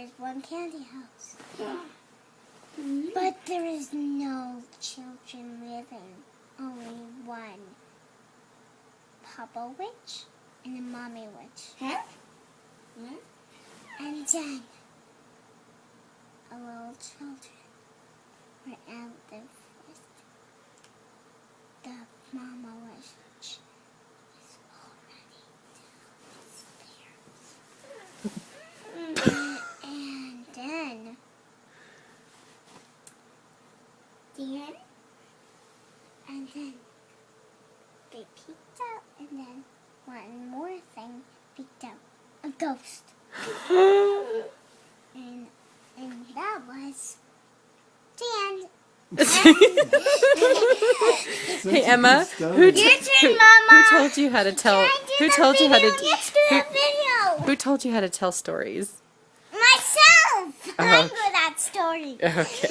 is one candy house. But there is no children living. Only one. Papa Witch and a Mommy Witch. Huh? And then a little children were out there first. The Mama Witch is already downstairs. And then they peeked out, and then one more thing peeked out. A ghost. and that was the end. Hey Emma, Your turn, Mama. who told you how to tell? Who told you how to? Let's do the video. Who told you how to tell stories? Myself. I'm Oh. good at story. Okay.